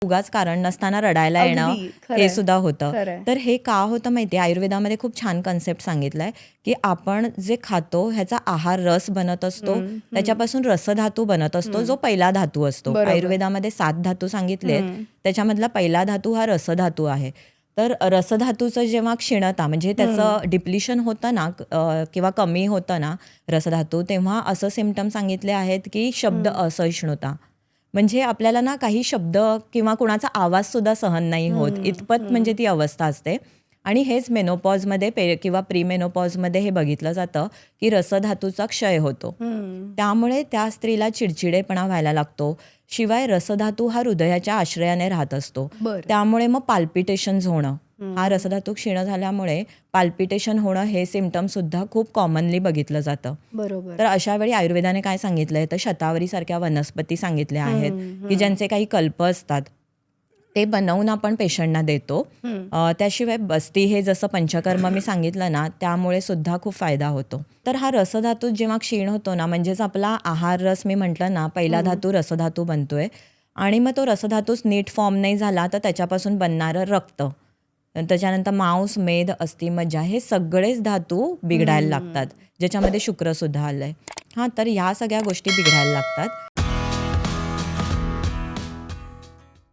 उगाच कारण नसताना रडायला येणं अगदी हे खरंय सुद्धा होतं. खरंय तर हे का होतं माहिती आहे, आयुर्वेदामध्ये खूप छान कन्सेप्ट सांगितलाय, की आपण जे खातो ह्याचा आहार रस बनत असतो, हम्म, हम्म, त्याच्यापासून रसधातू बनत असतो, जो हम्म. पहिला धातू असतो. बरोबर आयुर्वेदामध्ये 7 धातू सांगितलेत, हम्म, त्याच्यामधला पहिला धातू हा रसधातू आहे. तर रसधातूचं जेव्हा क्षीणता म्हणजे हम्म, त्याचं डिप्लिशन होतं ना किंवा कमी होतं ना रसधातू, तेव्हा असं सिम्पटम सांगितले आहेत, की शब्द हम्म, असहिष्णुता. म्हणजे आपल्याला ना काही शब्द किंवा कुणाचा आवाजसुद्धा सहन नाही होत, हम्म, इतपत म्हणजे हम्म. ती अवस्था असते. आणि हेच मेनोपॉजमध्ये किंवा प्रीमेनोपॉजमध्ये हे बघितलं जातं, की रसधातूचा क्षय होतो. हम्म. त्यामुळे त्या स्त्रीला चिडचिडेपणा व्हायला लागतो. शिवाय रसधातू हा हृदयाच्या आश्रयाने राहत असतो. बरं त्यामुळे मग पाल्पिटेशन्स होणं, हा हम्म, रसधातू क्षीण झाल्यामुळे पाल्पिटेशन होणं हे सिम्पटमसुद्धा खूप कॉमनली बघितलं जातं. बरोबर तर अशा वेळी आयुर्वेदाने काय सांगितलंय, तर शतावरीसारख्या वनस्पती सांगितल्या आहेत, हम्म, की हम्म, ज्यांचे काही कल्प असतात, ते बनवून आपण पेशंटना देतो. हम्म. त्याशिवाय बस्ती हे जसं पंचकर्म मी सांगितलं ना, त्यामुळे सुद्धा खूप फायदा होतो. तर हा रसधातू जेव्हा क्षीण होतो ना, म्हणजेच आपला आहार रस मी म्हटलं ना, पहिला हम्म. धातू रसधातू बनतोय आणि मग तो रसधातूच नीट फॉर्म नाही झाला, तर त्याच्यापासून बनणारं रक्त, त्याच्यानंतर मांस, मेद, अस्थि, मज्जा हे सगळेच धातू बिघडायला लागतात, हम्म. ज्याच्यामध्ये शुक्रसुद्धा आलंय. हां, तर ह्या सगळ्या गोष्टी बिघडायला लागतात.